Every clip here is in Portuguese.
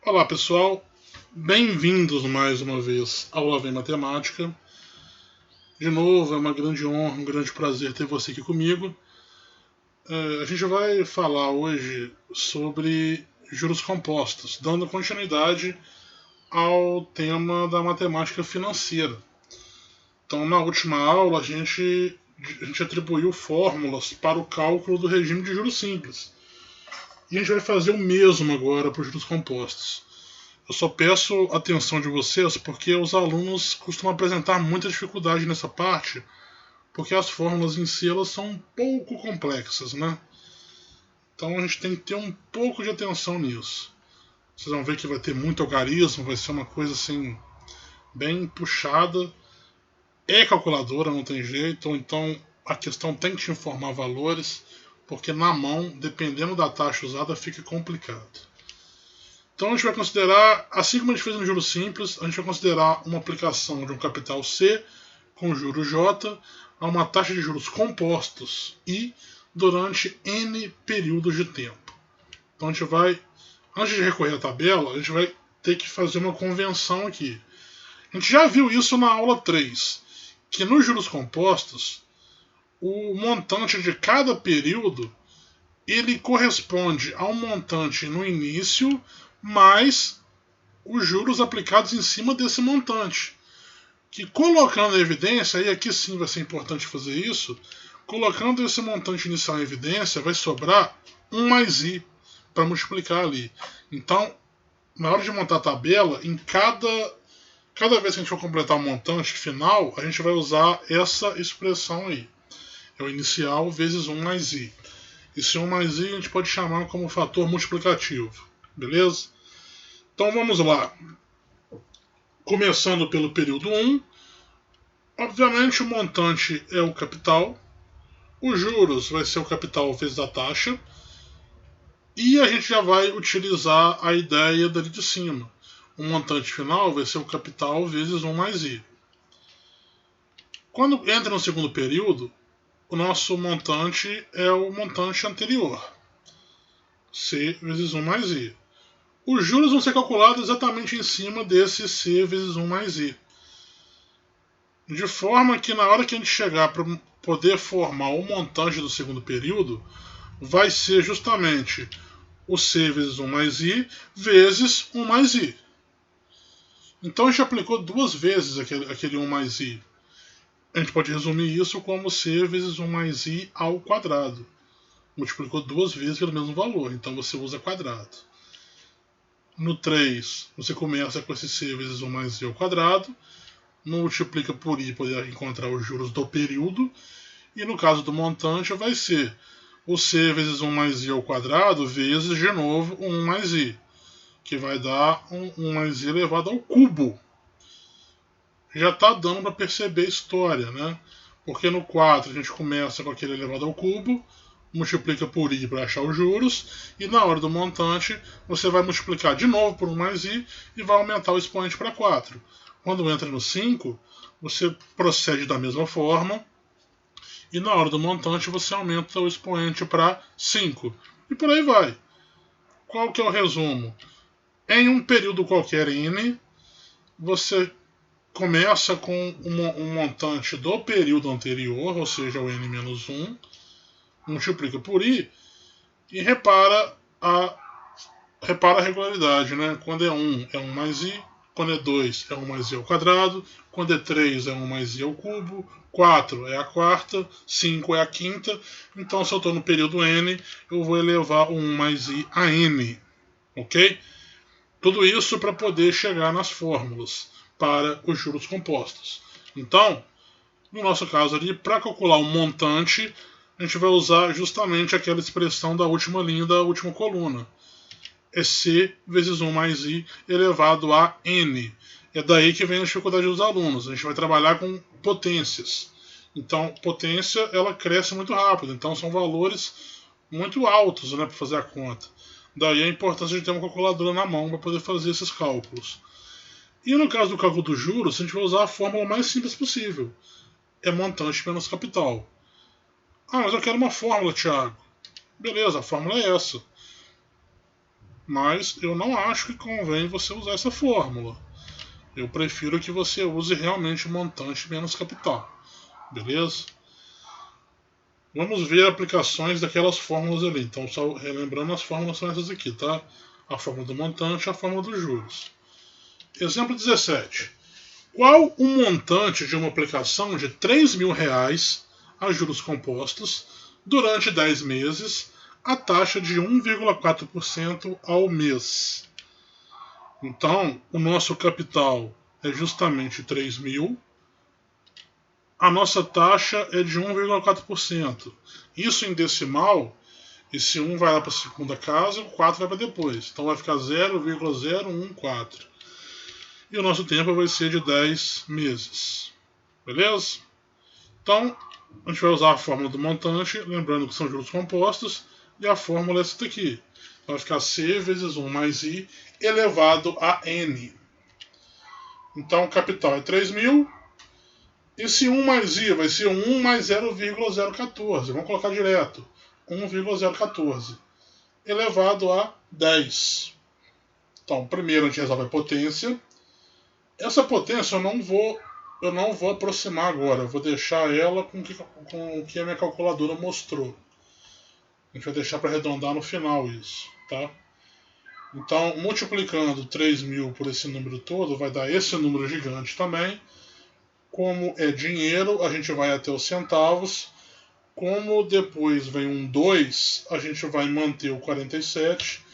Olá pessoal, bem-vindos mais uma vez ao Lá Vem Matemática. De novo, é uma grande honra, um grande prazer ter você aqui comigo. A gente vai falar hoje sobre juros compostos, dando continuidade ao tema da matemática financeira. Então, na última aula, a gente atribuiu fórmulas para o cálculo do regime de juros simples. E a gente vai fazer o mesmo agora para os juros compostos. Eu só peço atenção de vocês porque os alunos costumam apresentar muita dificuldade nessa parte, porque as fórmulas em si elas são um pouco complexas, né? Então a gente tem que ter um pouco de atenção nisso. Vocês vão ver que vai ter muito algarismo, vai ser uma coisa assim bem puxada. É calculadora, não tem jeito, ou então a questão tem que te informar valores, porque na mão, dependendo da taxa usada, fica complicado. Então a gente vai considerar, assim como a gente fez no juros simples, a gente vai considerar uma aplicação de um capital C com juros J a uma taxa de juros compostos I durante N períodos de tempo. Então a gente vai, antes de recorrer à tabela, a gente vai ter que fazer uma convenção aqui. A gente já viu isso na aula 3, que nos juros compostos, o montante de cada período ele corresponde ao montante no início mais os juros aplicados em cima desse montante. Que colocando em evidência, e aqui sim vai ser importante fazer isso, colocando esse montante inicial em evidência, vai sobrar 1 mais I para multiplicar ali. Então, na hora de montar a tabela, em cada vez que a gente for completar o montante final, a gente vai usar essa expressão aí. É o inicial vezes 1 mais I. Esse 1 mais I a gente pode chamar como fator multiplicativo. Beleza? Então vamos lá. Começando pelo período 1. Obviamente o montante é o capital. Os juros vai ser o capital vezes a taxa. E a gente já vai utilizar a ideia dali de cima. O montante final vai ser o capital vezes 1 mais I. Quando entra no segundo período, o nosso montante é o montante anterior. C vezes 1 mais I. Os juros vão ser calculados exatamente em cima desse C vezes 1 mais I. De forma que na hora que a gente chegar para poder formar o montante do segundo período, vai ser justamente o C vezes 1 mais I vezes 1 mais I. Então a gente aplicou duas vezes aquele 1 mais I. A gente pode resumir isso como C vezes 1 mais I ao quadrado. Multiplicou duas vezes pelo mesmo valor, então você usa quadrado. No 3, você começa com esse C vezes 1 mais I ao quadrado, multiplica por I para poder encontrar os juros do período, e no caso do montante vai ser o C vezes 1 mais I ao quadrado vezes, de novo, 1 mais I, que vai dar 1 mais I elevado ao cubo. Já está dando para perceber a história, né? Porque no 4 a gente começa com aquele elevado ao cubo, multiplica por I para achar os juros, e na hora do montante você vai multiplicar de novo por 1 mais I e vai aumentar o expoente para 4. Quando entra no 5, você procede da mesma forma, e na hora do montante você aumenta o expoente para 5. E por aí vai. Qual que é o resumo? Em um período qualquer N, você começa com um montante do período anterior, ou seja, o N-1, multiplica por I e repara a regularidade, né? Quando é 1 é 1 mais I, quando é 2 é 1 mais I ao quadrado, quando é 3 é 1 mais I ao cubo, 4 é a quarta, 5 é a quinta, então se eu estou no período N, eu vou elevar o 1 mais I a N, ok? Tudo isso para poder chegar nas fórmulas para os juros compostos. Então, no nosso caso ali, para calcular o montante, a gente vai usar justamente aquela expressão da última linha da última coluna. É C vezes 1 mais I elevado a N. É daí que vem a dificuldade dos alunos. A gente vai trabalhar com potências. Então, potência ela cresce muito rápido. Então, são valores muito altos, né, para fazer a conta. Daí a importância de ter uma calculadora na mão para poder fazer esses cálculos. E no caso do cálculo dos juros, a gente vai usar a fórmula mais simples possível. É montante menos capital. Ah, mas eu quero uma fórmula, Thiago. Beleza, a fórmula é essa. mas eu não acho que convém você usar essa fórmula. Eu prefiro que você use realmente montante menos capital. Beleza? Vamos ver aplicações daquelas fórmulas ali. Então, só relembrando, as fórmulas são essas aqui, tá? A fórmula do montante e a fórmula dos juros. Exemplo 17. Qual o montante de uma aplicação de R$3.000 a juros compostos durante 10 meses a taxa de 1,4% ao mês? Então, o nosso capital é justamente 3.000. A nossa taxa é de 1,4%. Isso em decimal, esse 1 vai lá para a segunda casa, o 4 vai para depois. Então vai ficar 0,014. E o nosso tempo vai ser de 10 meses. Beleza? Então, a gente vai usar a fórmula do montante, lembrando que são juros compostos, e a fórmula é essa daqui. Vai ficar C vezes 1 mais I elevado a N. Então, o capital é 3.000. Esse 1 mais I vai ser 1 mais 0,014. Vamos colocar direto. 1,014 elevado a 10. Então, primeiro a gente resolve a potência. Essa potência eu não vou aproximar agora. Eu vou deixar ela com o que a minha calculadora mostrou. A gente vai deixar para arredondar no final isso. Tá? Então, multiplicando 3.000 por esse número todo, vai dar esse número gigante também. Como é dinheiro, a gente vai até os centavos. Como depois vem um 2, a gente vai manter o 47.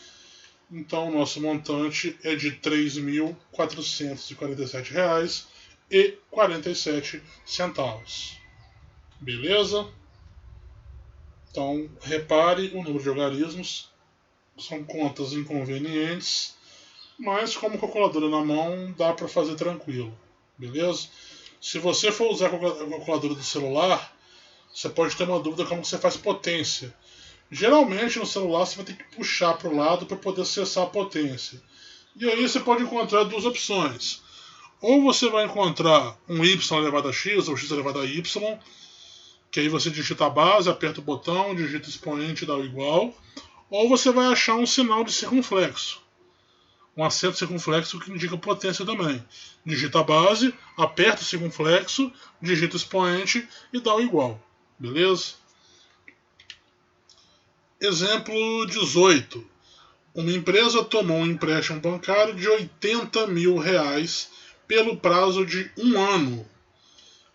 Então, o nosso montante é de R$ 3.447,47. Beleza? Então, repare o número de algarismos. São contas inconvenientes, mas como calculadora na mão, dá para fazer tranquilo. Beleza? Se você for usar a calculadora do celular, você pode ter uma dúvida como você faz potência. Geralmente no celular você vai ter que puxar para o lado para poder acessar a potência. E aí você pode encontrar duas opções. Ou você vai encontrar um y elevado a x ou x elevado a y, que aí você digita a base, aperta o botão, digita expoente e dá o igual. Ou você vai achar um sinal de circunflexo. Um acento circunflexo que indica potência também. Digita a base, aperta o circunflexo, digita o expoente e dá o igual. Beleza? Exemplo 18. Uma empresa tomou um empréstimo bancário de R$80.000 pelo prazo de 1 ano.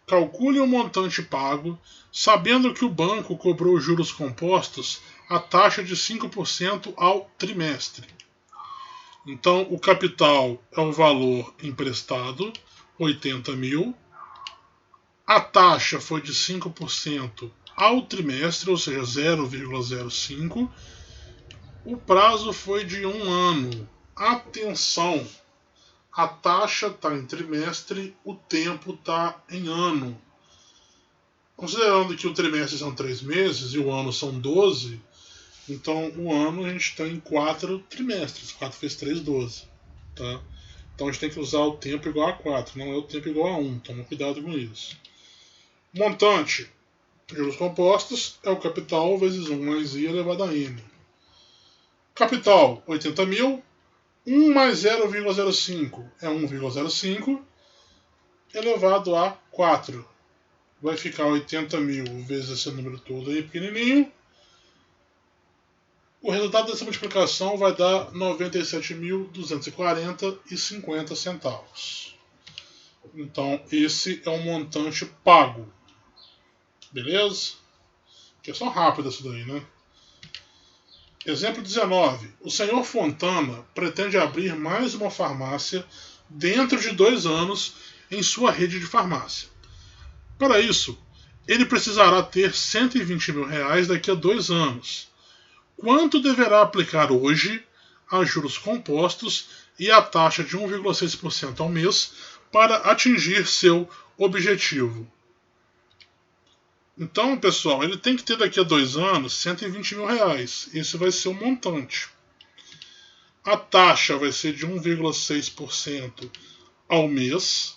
Calcule o montante pago, sabendo que o banco cobrou juros compostos a taxa de 5% ao trimestre. Então, o capital é o valor emprestado, 80.000. A taxa foi de 5% ao trimestre, ou seja, 0,05. O prazo foi de 1 ano. Atenção! A taxa está em trimestre, o tempo está em ano. Considerando que o trimestre são 3 meses e o ano são 12, então o ano a gente está em 4 trimestres. 4 vezes 3, 12. Tá? Então a gente tem que usar o tempo igual a 4, não é o tempo igual a 1. Toma cuidado com isso. Montante, juros compostos, é o capital vezes 1 mais I elevado a N. Capital, 80.000. 1 mais 0,05 é 1,05 elevado a 4. Vai ficar 80.000 vezes esse número todo aí pequenininho. O resultado dessa multiplicação vai dar 97.240,50 centavos. Então, esse é o montante pago. Beleza? Que é só rápido isso daí, né? Exemplo 19. O senhor Fontana pretende abrir mais uma farmácia dentro de 2 anos em sua rede de farmácia. Para isso, ele precisará ter R$120.000 daqui a 2 anos. Quanto deverá aplicar hoje a juros compostos e a taxa de 1,6% ao mês para atingir seu objetivo? Então, pessoal, ele tem que ter daqui a 2 anos R$120.000. Esse vai ser o montante. A taxa vai ser de 1,6% ao mês.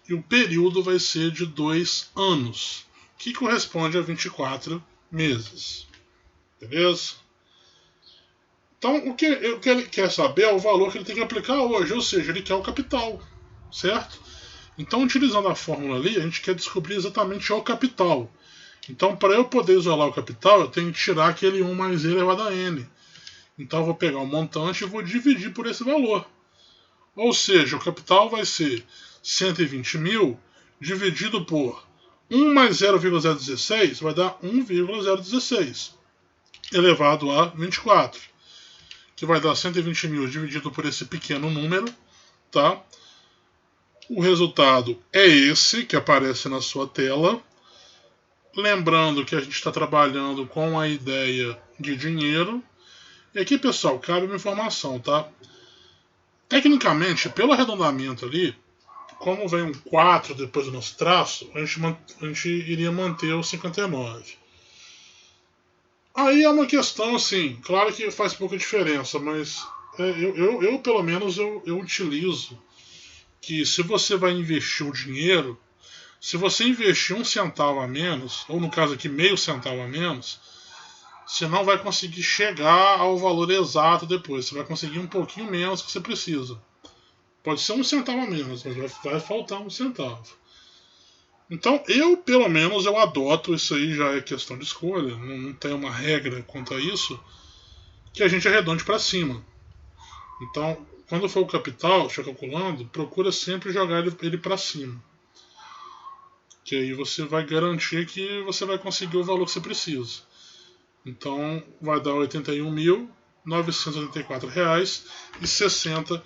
E o período vai ser de 2 anos, que corresponde a 24 meses. Beleza? Então, o que ele quer saber é o valor que ele tem que aplicar hoje, ou seja, ele quer o capital, certo? Então, utilizando a fórmula ali, a gente quer descobrir exatamente o capital. Então, para eu poder isolar o capital, eu tenho que tirar aquele 1 mais e elevado a n. Então, eu vou pegar o montante e vou dividir por esse valor. Ou seja, o capital vai ser 120 mil dividido por 1 mais 0,016 vai dar 1,016 elevado a 24, que vai dar 120 mil dividido por esse pequeno número, tá? O resultado é esse que aparece na sua tela. Lembrando que a gente está trabalhando com a ideia de dinheiro. E aqui, pessoal, cabe uma informação, tá? Tecnicamente, pelo arredondamento ali, como vem um 4 depois do nosso traço, a gente iria manter o 59. Aí é uma questão assim, claro que faz pouca diferença, mas eu pelo menos eu utilizo que se você vai investir o dinheiro, se você investir 1 centavo a menos, ou no caso aqui meio centavo a menos, você não vai conseguir chegar ao valor exato depois. Você vai conseguir um pouquinho menos que você precisa. Pode ser 1 centavo a menos, mas vai faltar 1 centavo. Então eu, pelo menos, eu adoto, isso aí já é questão de escolha, não tem uma regra quanto a isso, que a gente arredonde para cima. Então, quando for o capital, estiver calculando, procura sempre jogar ele para cima. Que aí você vai garantir que você vai conseguir o valor que você precisa. Então, vai dar R$ 81.984,60.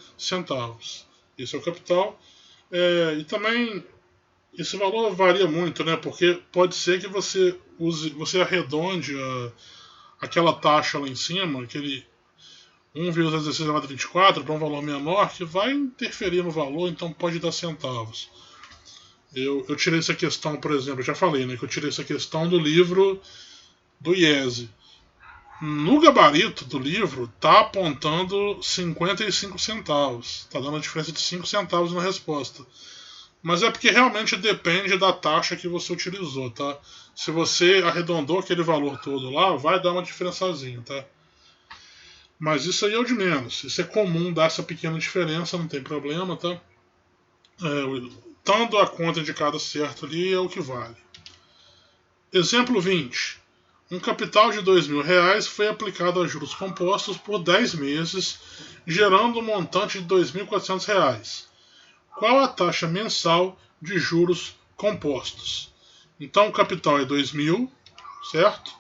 Esse é o capital. E também esse valor varia muito, né? Porque pode ser que você arredonde aquela taxa lá em cima, aquele 1,16 elevado a 24 para um valor menor, que vai interferir no valor, então pode dar centavos. Eu tirei essa questão, por exemplo, eu já falei, né, que eu tirei essa questão do livro do IESE. No gabarito do livro está apontando 55 centavos. Está dando a diferença de 5 centavos na resposta. Mas é porque realmente depende da taxa que você utilizou, tá? Se você arredondou aquele valor todo lá, vai dar uma diferençazinha, tá? Mas isso aí é o de menos. Isso é comum dar essa pequena diferença, não tem problema, tá? Tanto a conta indicada certo ali é o que vale. Exemplo 20. Um capital de R$2.000 foi aplicado a juros compostos por 10 meses, gerando um montante de R$2.400. Qual a taxa mensal de juros compostos? Então o capital é 2.000, certo?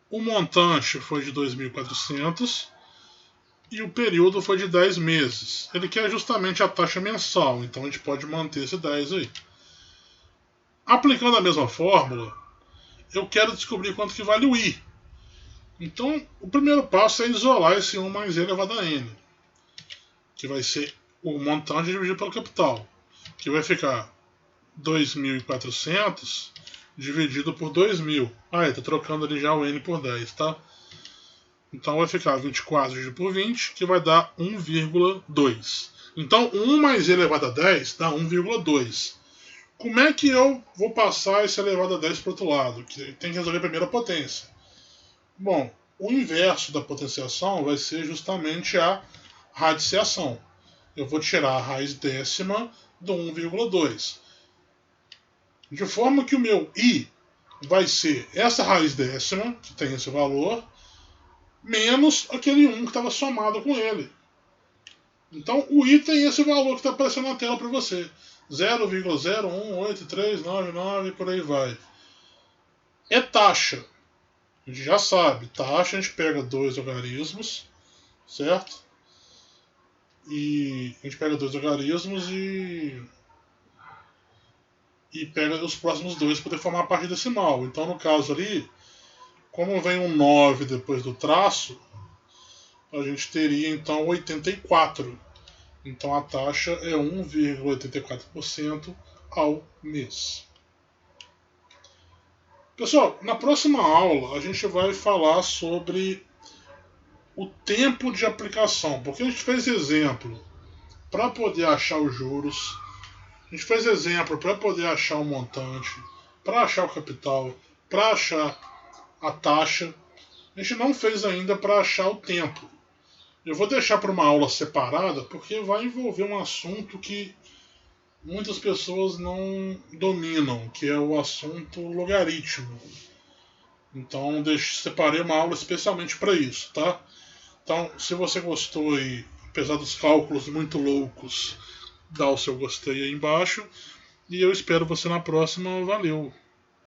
O montante foi de 2.400 e o período foi de 10 meses. Ele quer justamente a taxa mensal, então a gente pode manter esse 10 aí. Aplicando a mesma fórmula, eu quero descobrir quanto que vale o I. Então, o primeiro passo é isolar esse 1 mais e elevado a n, que vai ser o montante dividido pelo capital, que vai ficar 2.400 dividido por 2.000. Está trocando ali já o n por 10, tá? Então vai ficar 24 dividido por 20, que vai dar 1,2. Então 1 mais e elevado a 10 dá 1,2. Como é que eu vou passar esse elevado a 10 para o outro lado? Que tem que resolver a primeira potência. Bom, o inverso da potenciação vai ser justamente a radiciação. Eu vou tirar a raiz décima do 1,2. De forma que o meu I vai ser essa raiz décima, que tem esse valor, menos aquele 1 que estava somado com ele. Então o I tem esse valor que está aparecendo na tela para você. 0,018399, por aí vai. É taxa. A gente já sabe. Taxa, a gente pega 2 logaritmos, certo? E a gente pega 2 logaritmos e pega os próximos 2 para poder formar a parte decimal. Então, no caso ali, como vem um 9 depois do traço, a gente teria então 84. Então a taxa é 1,84% ao mês. Pessoal, na próxima aula a gente vai falar sobre o tempo de aplicação, porque a gente fez exemplo para poder achar os juros, a gente fez exemplo para poder achar o montante, para achar o capital, para achar a taxa. A gente não fez ainda para achar o tempo. Eu vou deixar para uma aula separada porque vai envolver um assunto que muitas pessoas não dominam, que é o assunto logaritmo. Então separei uma aula especialmente para isso, tá? Então, se você gostou e apesar dos cálculos muito loucos, dá o seu gostei aí embaixo. E eu espero você na próxima. Valeu!